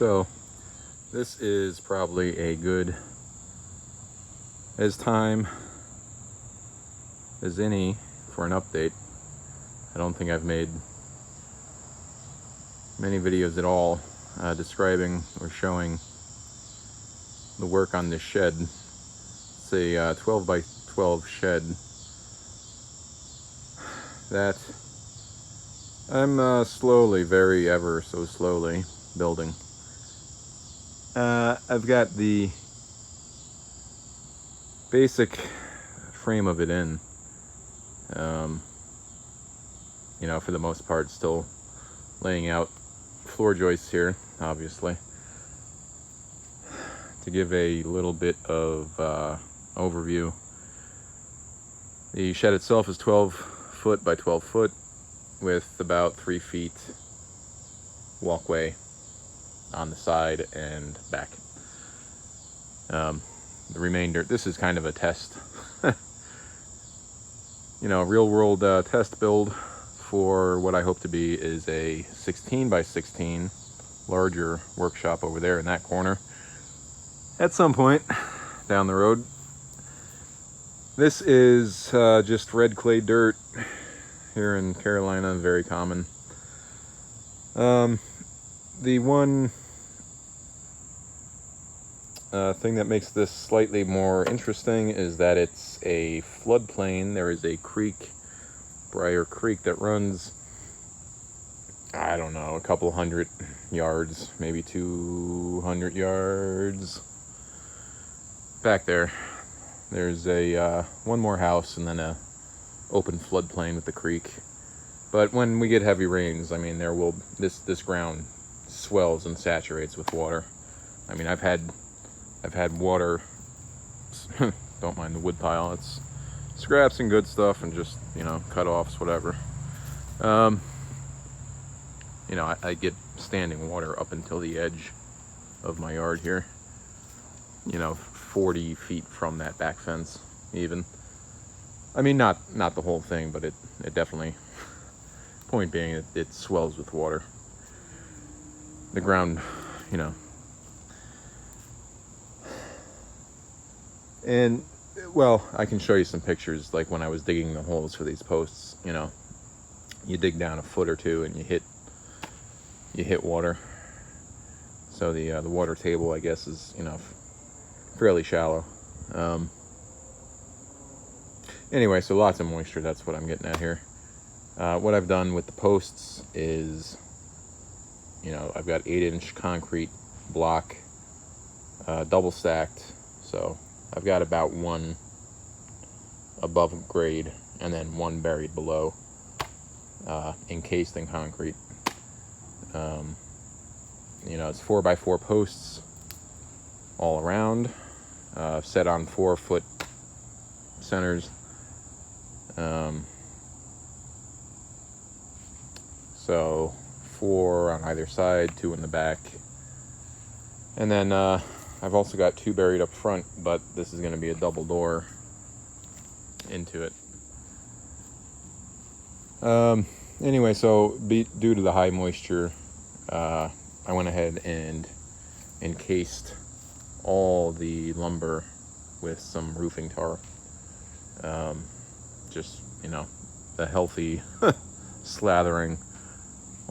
So this is probably a good as time as any for an update. I don't think I've made many videos at all describing or showing the work on this shed. It's a 12 by 12 shed that I'm slowly, ever so slowly building. I've got the basic frame of it in. You know, for the most part, still laying out floor joists here, obviously. To give a little bit of overview, the shed itself is 12 foot by 12 foot with about 3 feet walkway on the side and back. The remainder, this is kind of a test, you know, real world test build for what I hope to be is a 16 by 16 larger workshop over there in that corner at some point down the road. This is just red clay dirt here in Carolina, very common. The one thing that makes this slightly more interesting is that it's a floodplain. There is a creek, Briar Creek, that runs, I don't know, a couple hundred yards, maybe 200 yards back there. There's a one more house and then a open floodplain with the creek. But when we get heavy rains, I mean, there will this ground swells and saturates with water. I mean, I've had water. Don't mind the wood pile. It's scraps and good stuff, and just, you know, cut-offs, whatever. You know, I get standing water up until the edge of my yard here. You know, 40 feet from that back fence, even. I mean, not the whole thing, but it definitely. Point being, it swells with water. The ground, you know. And, well, I can show you some pictures, like when I was digging the holes for these posts. You know, you dig down a foot or two and you hit water. So the water table, I guess, is, you know, fairly shallow. Anyway, so lots of moisture, that's what I'm getting at here. What I've done with the posts is, you know, I've got 8-inch concrete block, double stacked. So I've got about one above grade and then one buried below, encased in concrete. You know, it's 4x4 posts all around, set on 4-foot centers. So 4 on either side, 2 in the back. And then I've also got 2 buried up front, but this is going to be a double door into it. Anyway, so due to the high moisture, I went ahead and encased all the lumber with some roofing tar. Just, you know, a healthy slathering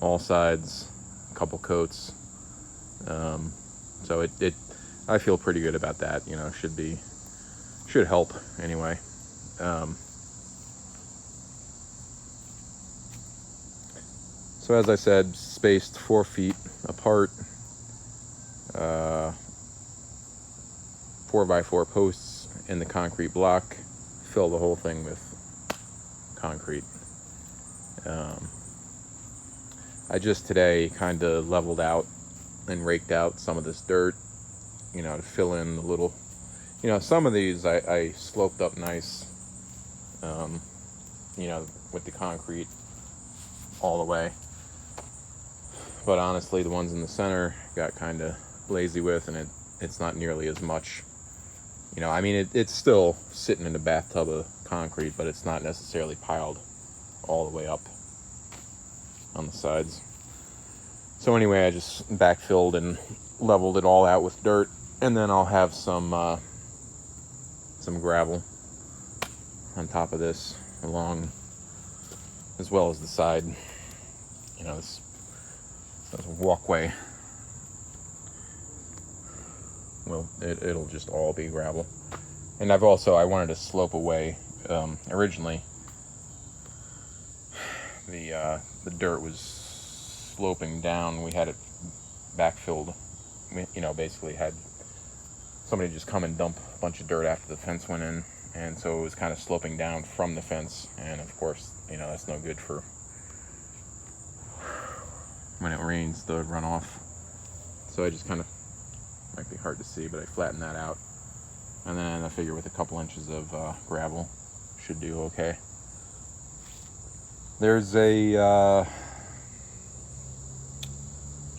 all sides, a couple coats. So it I feel pretty good about that. You know, should help anyway. So as I said, spaced 4 feet apart, 4x4 posts in the concrete block, fill the whole thing with concrete. I just today kind of leveled out and raked out some of this dirt, you know, to fill in the little, you know, some of these I sloped up nice, you know, with the concrete all the way. But honestly, the ones in the center got kind of lazy with, and it's not nearly as much. You know, I mean, it's still sitting in a bathtub of concrete, but it's not necessarily piled all the way up on the sides. So anyway, I just backfilled and leveled it all out with dirt, and then I'll have some gravel on top of this, along as well as the side. You know, this walkway. Well, it'll just all be gravel. And I wanted to slope away. Originally, the dirt was sloping down. We had it backfilled. We, basically had somebody just come and dump a bunch of dirt after the fence went in, and so it was kind of sloping down from the fence. And of course, that's no good for when it rains, the runoff. So I just kind of, might be hard to see, but I flattened that out, and then I figure with a couple inches of gravel should do okay. There's a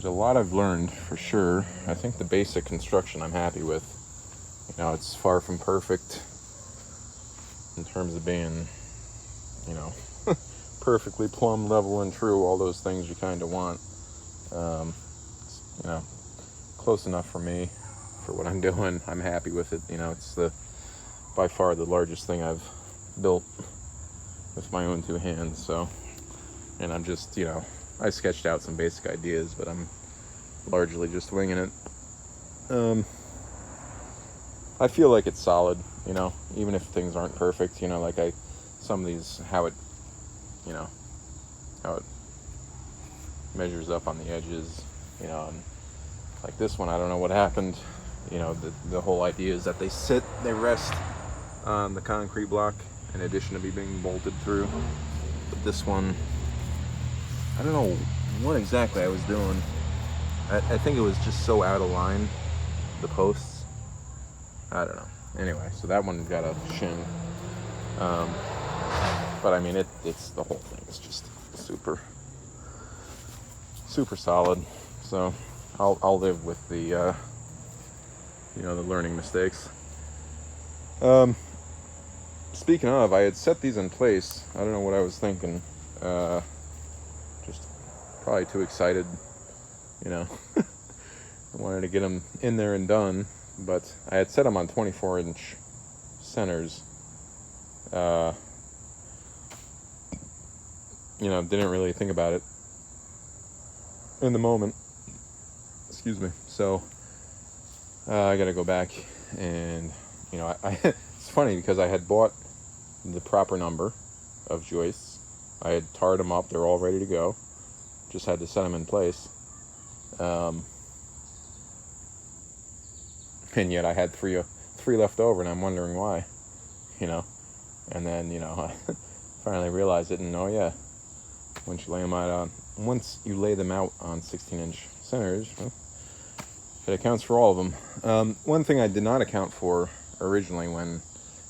lot I've learned for sure. I think the basic construction I'm happy with. It's far from perfect in terms of being, perfectly plumb, level, and true, all those things you kind of want. Close enough for me, for what I'm doing. I'm happy with it. It's by far the largest thing I've built with my own two hands. So, and I'm just, I sketched out some basic ideas, but I'm largely just winging it. I feel like it's solid, even if things aren't perfect, some of these, how it measures up on the edges, and like this one, I don't know what happened. The whole idea is that they rest on the concrete block in addition to being bolted through. But this one, I don't know what exactly I was doing. I think it was just so out of line, the posts. I don't know. Anyway, so that one got a shin. But I mean, it's the whole thing is just super solid. So I'll live with the the learning mistakes. Speaking of, I had set these in place. I don't know what I was thinking. Just probably too excited. I wanted to get them in there and done, but I had set them on 24-inch centers. Didn't really think about it in the moment. Excuse me. So I got to go back and it's funny because I had bought the proper number of joists. I had tarred them up. They're all ready to go. Just had to set them in place. And yet I had three left over, and I'm wondering why, and then, I finally realized it, and once you lay them out on 16-inch centers, it accounts for all of them. One thing I did not account for originally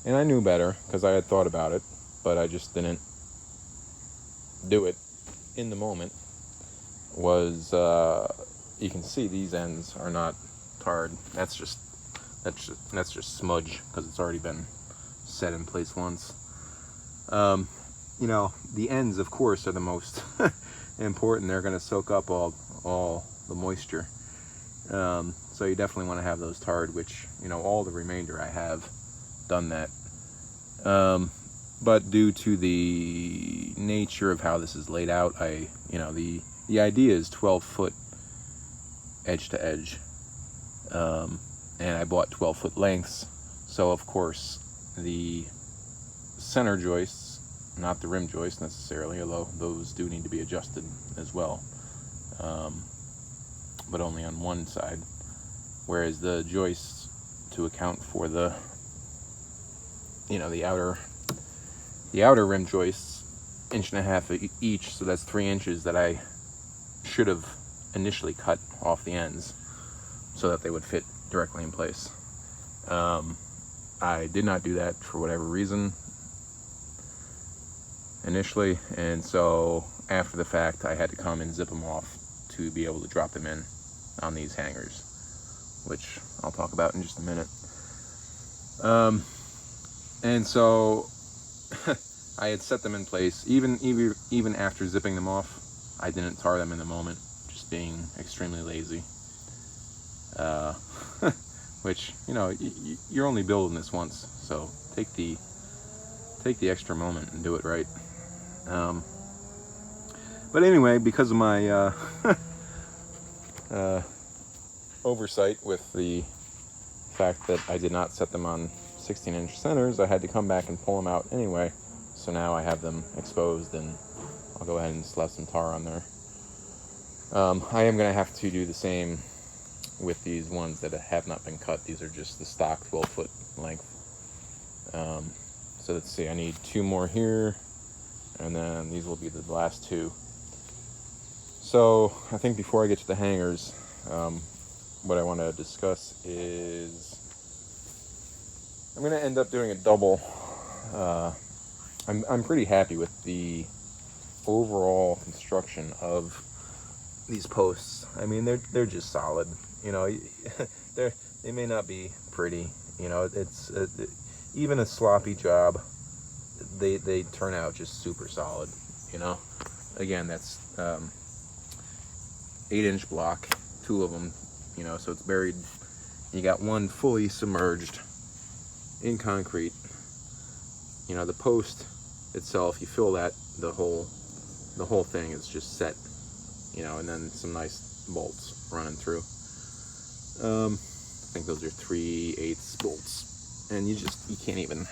and I knew better because I had thought about it, but I just didn't do it in the moment, was, you can see these ends are not tarred. That's just smudge because it's already been set in place once. The ends, of course, are the most important. They're going to soak up all the moisture. So you definitely want to have those tarred, which, all the remainder I have done that. But due to the nature of how this is laid out, the idea is 12-foot edge to edge. And I bought 12-foot lengths. So, of course, the center joists, not the rim joists necessarily, although those do need to be adjusted as well, but only on one side. Whereas the joists, to account for the outer rim joists, 1.5 inches each, so that's 3 inches that I should have initially cut off the ends so that they would fit directly in place. I did not do that for whatever reason initially, and so after the fact I had to come and zip them off to be able to drop them in on these hangers, which I'll talk about in just a minute. And so I had set them in place. Even after zipping them off, I didn't tar them in the moment, just being extremely lazy. which, you know, you're only building this once, so take the extra moment and do it right. But anyway, because of my oversight with the fact that I did not set them on 16-inch centers, I had to come back and pull them out anyway. So now I have them exposed, and I'll go ahead and slap some tar on there. I am going to have to do the same with these ones that have not been cut. These are just the stock 12-foot length. So let's see, I need 2 more here, and then these will be the last 2. So I think before I get to the hangers, what I want to discuss is I'm going to end up doing a double. I'm pretty happy with the overall construction of these posts. I mean, they're just solid. You know, they may not be pretty. You know, it's even a sloppy job. They turn out just super solid. You know, again, that's 8-inch block, 2 of them. You know, so it's buried. You got one fully submerged in concrete. You know, the post itself, you fill that, the whole thing is just set. You know, and then some nice bolts running through. I think those are 3/8 bolts, and you can't even,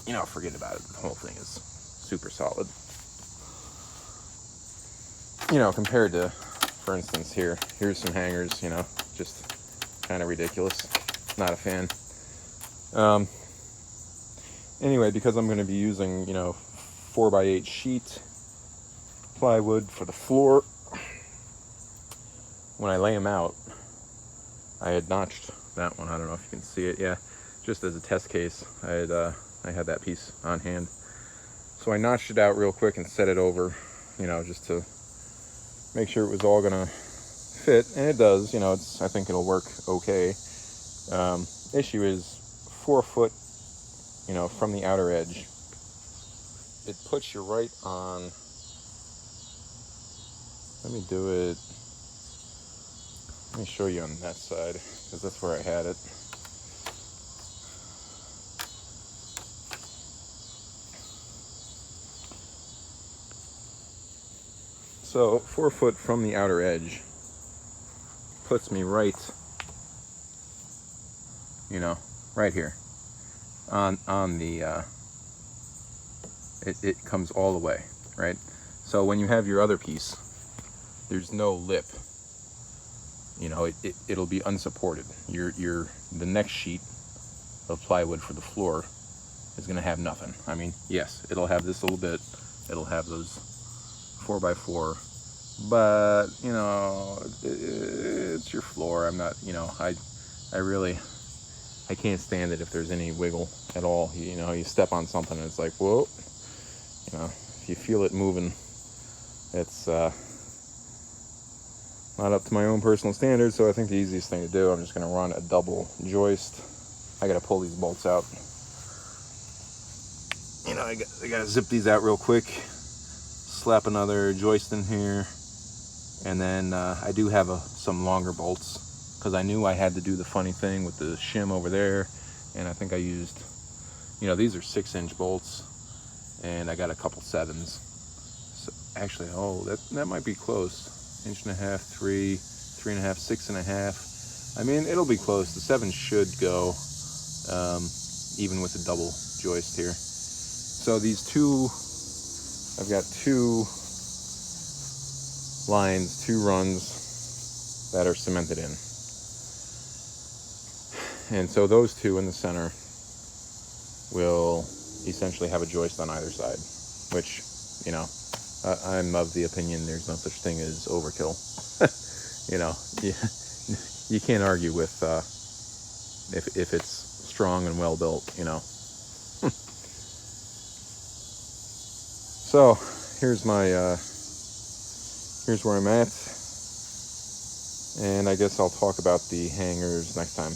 you know, forget about it. The whole thing is super solid. You know, compared to, for instance, here's some hangers. You know, just kind of ridiculous. Not a fan. Anyway, because I'm going to be using, you know, 4x8 sheet plywood for the floor, when I lay them out, I had notched that one. I don't know if you can see it. Yeah, just as a test case, I had that piece on hand. So I notched it out real quick and set it over, you know, just to make sure it was all gonna fit, and it does. You know, I think it'll work okay. Issue is 4 foot, you know, from the outer edge. It puts you right on. Let me do it. Let me show you on that side, because that's where I had it. So 4 foot from the outer edge puts me right, you know, right here on the it comes all the way, right? So when you have your other piece, there's no lip. You know, it'll be unsupported. The next sheet of plywood for the floor is going to have nothing. I mean, yes, it'll have this little bit. It'll have those 4x4, but you know, it's your floor. I'm not, you know, I can't stand it if there's any wiggle at all. You know, you step on something and it's like, whoa. You know, if you feel it moving, it's not up to my own personal standards, so I think the easiest thing to do, I'm just going to run a double joist. I got to pull these bolts out. You know, I got to zip these out real quick, slap another joist in here, and then I do have some longer bolts, because I knew I had to do the funny thing with the shim over there, and I think I used, you know, these are 6-inch bolts, and I got a couple 7s. So actually, oh, that might be close. 1.5 inches, 3, 3.5, 6.5. I mean, it'll be close. The 7 should go, even with the double joist here. So these two, I've got 2 lines, 2 runs that are cemented in. And so those 2 in the center will essentially have a joist on either side, which, you know, I'm of the opinion there's no such thing as overkill. You know, you can't argue with if it's strong and well built, you know. So here's my here's where I'm at, and I guess I'll talk about the hangers next time.